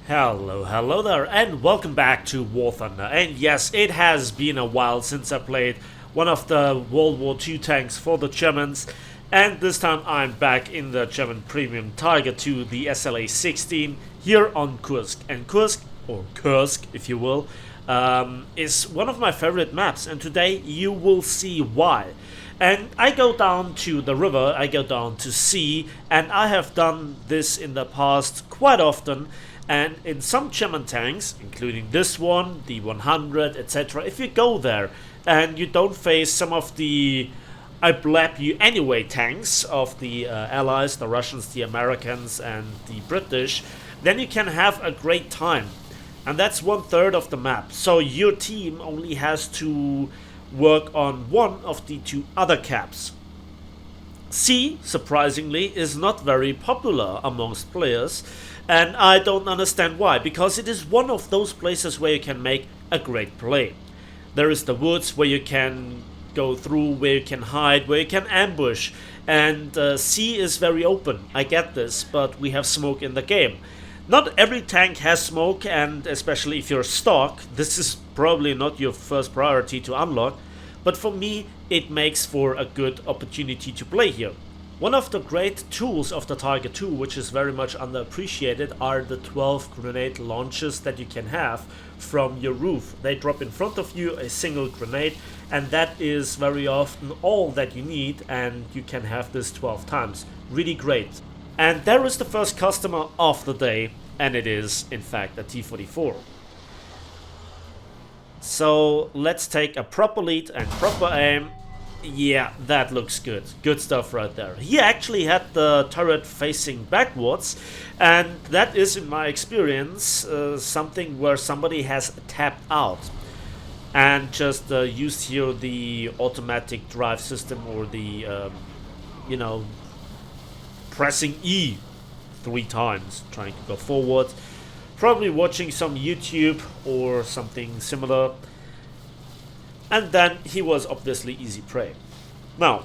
Hello there, and welcome back to War Thunder. And yes, it has been a while since I played one of the World War II tanks for the Germans, and this time I'm back in the German premium Target 2, the Sla.16, here on Kursk. And Kursk, or Kursk if you will, is one of my favorite maps, and today you will see why. And I go down to the river, I go down to sea, and I have done this in the past quite often. And in some German tanks, including this one, the 100, etc., if you go there and you don't face some of the I blab you anyway tanks of the Allies, the Russians, the Americans, and the British, then you can have a great time. And that's 1/3 of the map. So your team only has to work on one of the two other caps. C, surprisingly, is not very popular amongst players, and I don't understand why, because it is one of those places where you can make a great play. There is the woods where you can go through, where you can hide, where you can ambush, and C is very open. I get this, but we have smoke in the game. Not every tank has smoke, and especially if you're stock, this is probably not your first priority to unlock, but for me it makes for a good opportunity to play here. One of the great tools of the Target 2, which is very much underappreciated, are the 12 grenade launches that you can have from your roof. They drop in front of you a single grenade, and that is very often all that you need, and you can have this 12 times. Really great. And there is the first customer of the day, and it is in fact a T-44. So let's take a proper lead and proper aim. Yeah, that looks good. Good stuff right there. He actually had the turret facing backwards, and that is, in my experience, something where somebody has tapped out and just used here the automatic drive system, or the, pressing E 3 times, trying to go forward. Probably watching some YouTube or something similar. And then he was obviously easy prey. Now,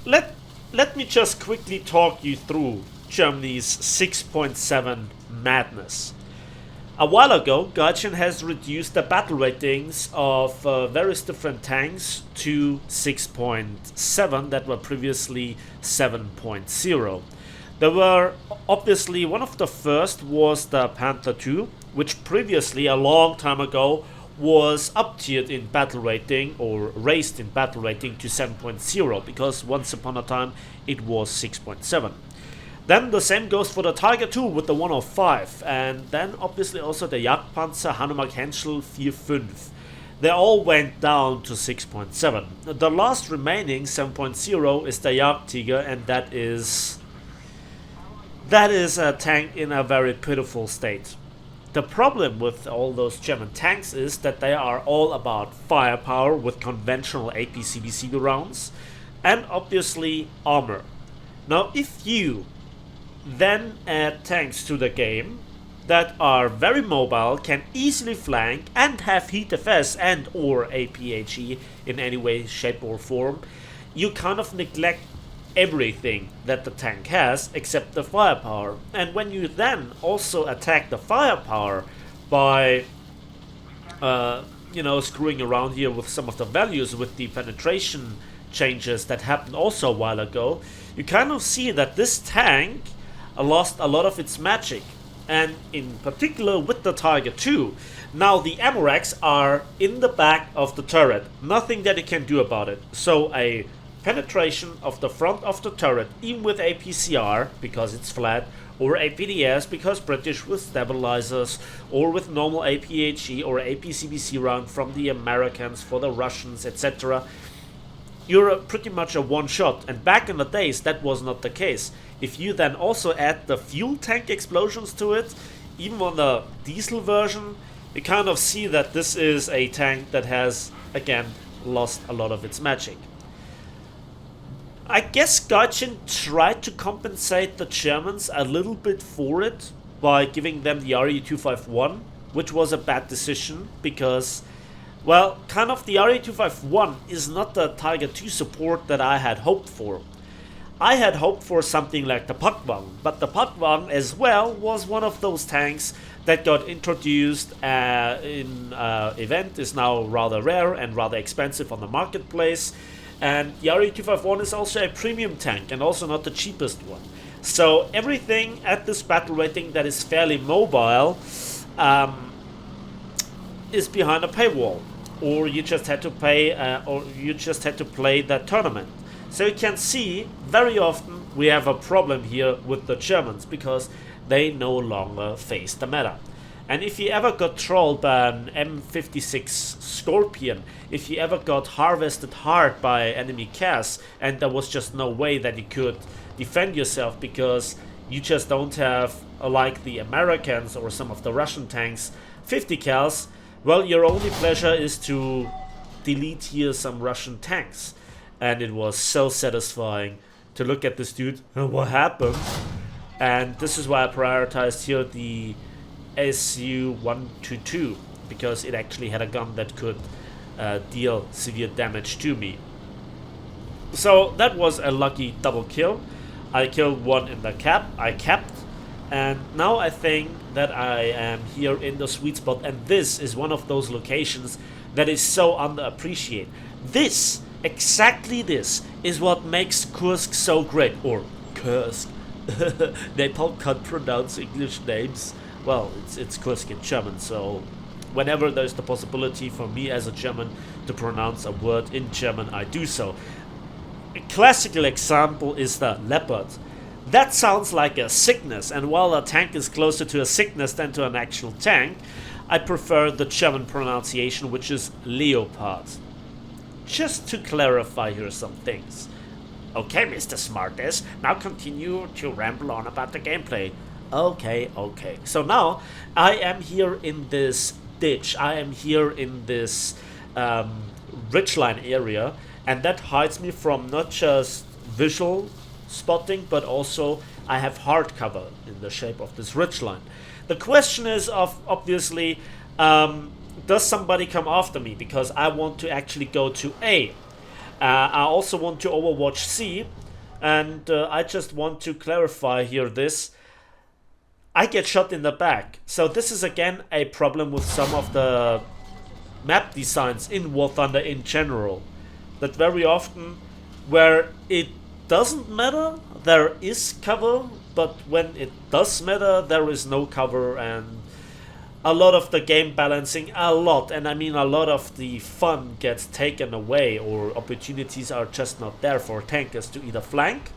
let me just quickly talk you through Germany's 6.7 madness. A while ago, Gaijin has reduced the battle ratings of various different tanks to 6.7 that were previously 7.0. There were obviously, one of the first was the Panther II, which previously, a long time ago, was up-tiered in battle rating, or raised in battle rating to 7.0, because once upon a time it was 6.7. Then the same goes for the Tiger 2 with the 105, and then obviously also the Jagdpanzer Hanomag Henschel 4.5. They all went down to 6.7. The last remaining 7.0 is the Jagdtiger, and that is a tank in a very pitiful state. The problem with all those German tanks is that they are all about firepower with conventional APCBC rounds, and obviously armor. Now, if you then add tanks to the game that are very mobile, can easily flank, and have heat FS and or APHE in any way, shape or form, you kind of neglect everything that the tank has except the firepower. And when you then also attack the firepower by screwing around here with some of the values with the penetration changes that happened also a while ago, you kind of see that this tank lost a lot of its magic. And in particular with the Target 2, now the ammo racks are in the back of the turret. Nothing that you can do about it. So a penetration of the front of the turret, even with APCR because it's flat, or APDS because British with stabilizers, or with normal APHE or APCBC round from the Americans for the Russians, etc., you're pretty much a one shot. And back in the days that was not the case. If you then also add the fuel tank explosions to it, even on the diesel version, you kind of see that this is a tank that has again lost a lot of its magic. I guess Gaijin tried to compensate the Germans a little bit for it by giving them the RE251, which was a bad decision because, well, kind of the RE251 is not the Tiger 2 support that I had hoped for. I had hoped for something like the Pakwan, but the Pakwan as well was one of those tanks that got introduced in event is now rather rare and rather expensive on the marketplace. And the RE251 is also a premium tank and also not the cheapest one. So everything at this battle rating that is fairly mobile is behind a paywall, or you just had to pay, or you just had to play that tournament. So you can see very often we have a problem here with the Germans because they no longer face the meta. And if you ever got trolled by an M56 Scorpion, if you ever got harvested hard by enemy CAS and there was just no way that you could defend yourself because you just don't have, like the Americans or some of the Russian tanks, 50 cals, well, your only pleasure is to delete here some Russian tanks. And it was so satisfying to look at this dude. What happened? And this is why I prioritized here the Su-122, because it actually had a gun that could deal severe damage to me. So that was a lucky double kill. I killed one in the cap, I capped, and now I think that I am here in the sweet spot, and this is one of those locations that is so underappreciated. This, exactly this, is what makes Kursk so great, or Kursk. Napalm can't pronounce English names. Well, it's Kursk in German, so whenever there's the possibility for me as a German to pronounce a word in German, I do so. A classical example is the leopard. That sounds like a sickness, and while a tank is closer to a sickness than to an actual tank, I prefer the German pronunciation, which is leopard. Just to clarify here some things. Okay, Mr. Smartass, now continue to ramble on about the gameplay. Okay. So now I am here in this ditch. I am here in this ridgeline area, and that hides me from not just visual spotting, but also I have hard cover in the shape of this ridgeline. The question is obviously, does somebody come after me? Because I want to actually go to A. I also want to overwatch C, and I just want to clarify here this. I get shot in the back. So this is again a problem with some of the map designs in War Thunder in general. That very often where it doesn't matter, there is cover, but when it does matter, there is no cover, and a lot of the game balancing, and I mean a lot of the fun gets taken away, or opportunities are just not there for tankers to either flank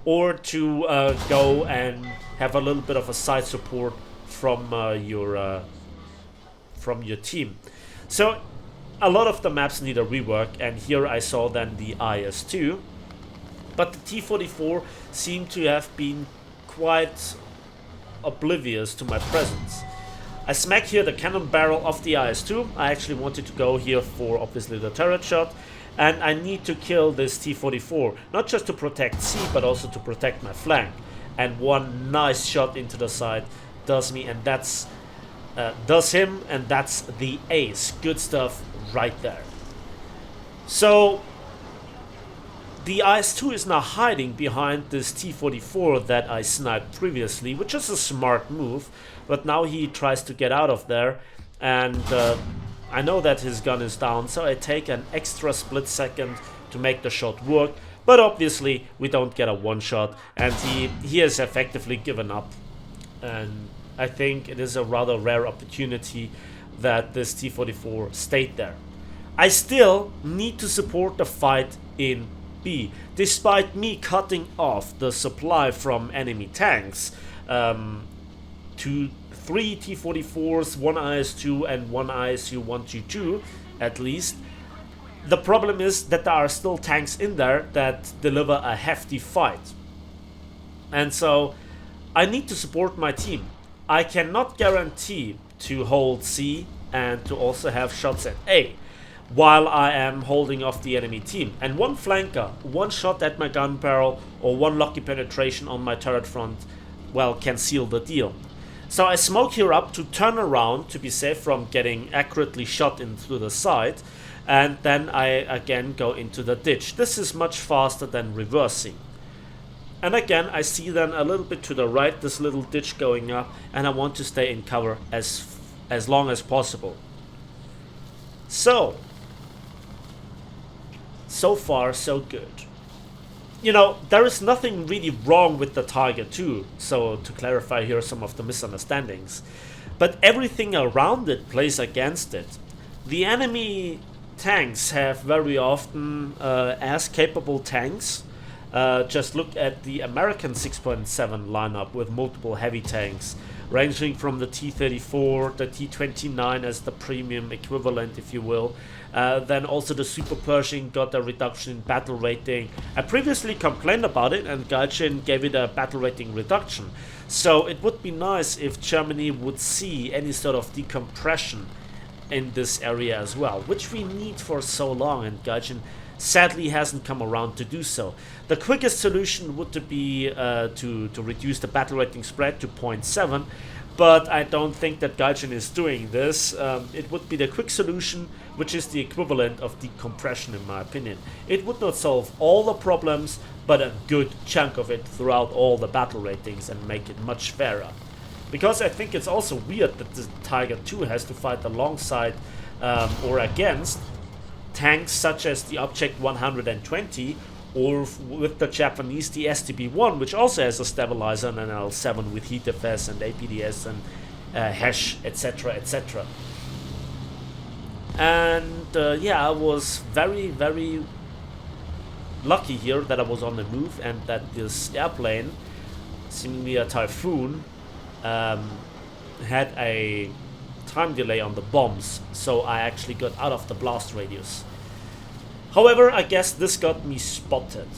or to go and have a little bit of a side support from your team. So a lot of the maps need a rework, and here I saw then the IS-2, but the T-44 seemed to have been quite oblivious to my presence. I smack here the cannon barrel of the IS-2. I actually wanted to go here for obviously the turret shot, and I need to kill this T-44, not just to protect C, but also to protect my flank. And one nice shot into the side does me, and that's does him, and that's the ace. Good stuff right there. So the IS-2 is now hiding behind this T-44 that I sniped previously, which is a smart move, but now he tries to get out of there, and I know that his gun is down, so I take an extra split second to make the shot work, but obviously we don't get a one shot, and he has effectively given up. And I think it is a rather rare opportunity that this T-44 stayed there. I still need to support the fight in B, despite me cutting off the supply from enemy tanks to 3 T-44s, 1 IS-2 and 1 ISU-122 at least. The problem is that there are still tanks in there that deliver a hefty fight. And so I need to support my team. I cannot guarantee to hold C and to also have shots at A while I am holding off the enemy team. And one flanker, one shot at my gun barrel, or one lucky penetration on my turret front, well, can seal the deal. So I smoke here up to turn around to be safe from getting accurately shot into the side, and then I again go into the ditch. This is much faster than reversing. And again, I see then a little bit to the right this little ditch going up, and I want to stay in cover as long as possible. So far so good. You know, there is nothing really wrong with the target too, so to clarify here some of the misunderstandings. But everything around it plays against it. The enemy tanks have very often as capable tanks. Just look at the American 6.7 lineup with multiple heavy tanks, ranging from the T-34, the T-29 as the premium equivalent, if you will. Then also the Super Pershing got a reduction in battle rating. I previously complained about it, and Gaijin gave it a battle rating reduction. So it would be nice if Germany would see any sort of decompression in this area as well, which we need for so long, and Gaijin sadly hasn't come around to do so. The quickest solution would be to reduce the battle rating spread to 0.7, but I don't think that Gaijin is doing this. It would be the quick solution, which is the equivalent of decompression in my opinion. It would not solve all the problems, but a good chunk of it throughout all the battle ratings and make it much fairer. Because I think it's also weird that the Tiger II has to fight alongside or against tanks such as the Object 120, or with the Japanese the STB-1, which also has a stabilizer and an L7 with heat defense and APDS and HESH, etc, etc. And yeah, I was very lucky here that I was on the move and that this airplane, seemingly a Typhoon, had a time delay on the bombs, so I actually got out of the blast radius. However, I guess this got me spotted.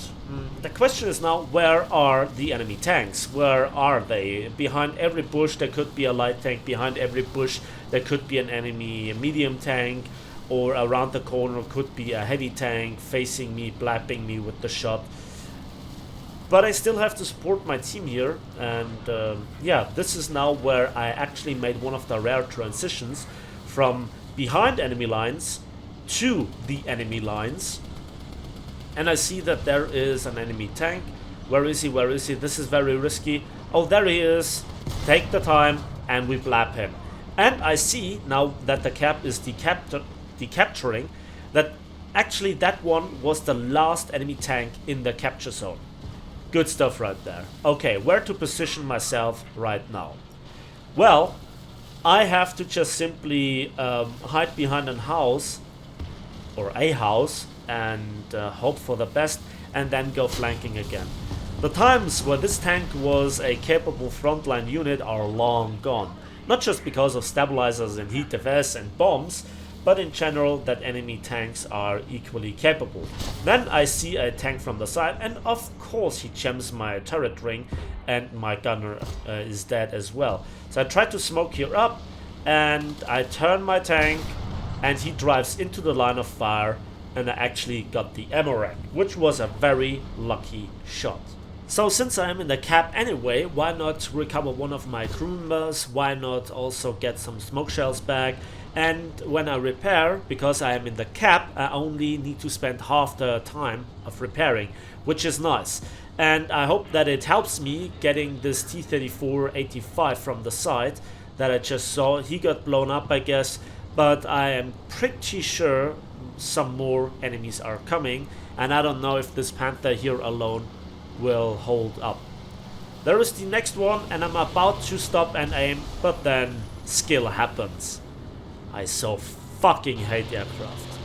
The question is now, where are the enemy tanks? Where are they? Behind every bush there could be a light tank, behind every bush there could be an enemy medium tank, or around the corner could be a heavy tank facing me, blapping me with the shot. But I still have to support my team here, and yeah, this is now where I actually made one of the rare transitions from behind enemy lines to the enemy lines. And I see that there is an enemy tank. Where is he? Where is he? This is very risky. Oh, there he is. Take the time and we blap him. And I see now that the cap is decapturing that actually that one was the last enemy tank in the capture zone. Good stuff right there. Okay, where to position myself right now? Well, I have to just simply hide behind a house and hope for the best, and then go flanking again. The times where this tank was a capable frontline unit are long gone. Not just because of stabilizers and heat defense and bombs, but in general that enemy tanks are equally capable. Then I see a tank from the side, and of course he jams my turret ring and my gunner is dead as well. So I try to smoke here up, and I turn my tank and he drives into the line of fire, and I actually got the ammo rack, which was a very lucky shot. So since I am in the cap anyway, why not recover one of my crew members? Why not also get some smoke shells back? And when I repair, because I am in the cap, I only need to spend half the time of repairing, which is nice. And I hope that it helps me getting this T-34-85 from the side that I just saw. He got blown up, I guess, but I am pretty sure some more enemies are coming, and I don't know if this Panther here alone will hold up. There is the next one, and I'm about to stop and aim, but then skill happens. I so fucking hate aircraft.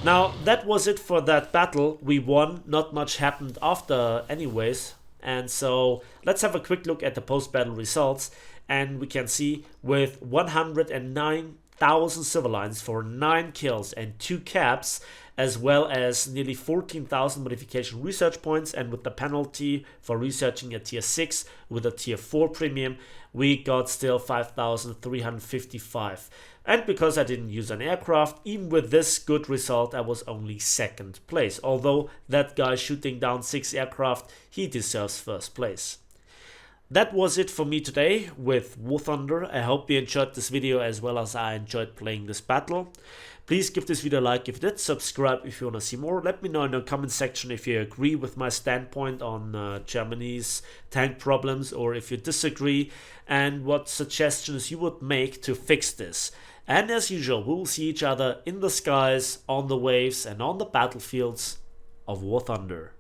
Now, that was it for that battle. We won, not much happened after anyways, and so let's have a quick look at the post-battle results, and we can see with 109,000 civilians for 9 kills and 2 caps, as well as nearly 14,000 modification research points, and with the penalty for researching a tier 6 with a tier 4 premium, we got still 5,355. And because I didn't use an aircraft, even with this good result, I was only 2nd place. Although that guy shooting down 6 aircraft, he deserves 1st place. That was it for me today with War Thunder. I hope you enjoyed this video as well as I enjoyed playing this battle. Please give this video a like if you did, subscribe if you want to see more. Let me know in the comment section if you agree with my standpoint on Germany's tank problems, or if you disagree, and what suggestions you would make to fix this. And as usual, we will see each other in the skies, on the waves, and on the battlefields of War Thunder.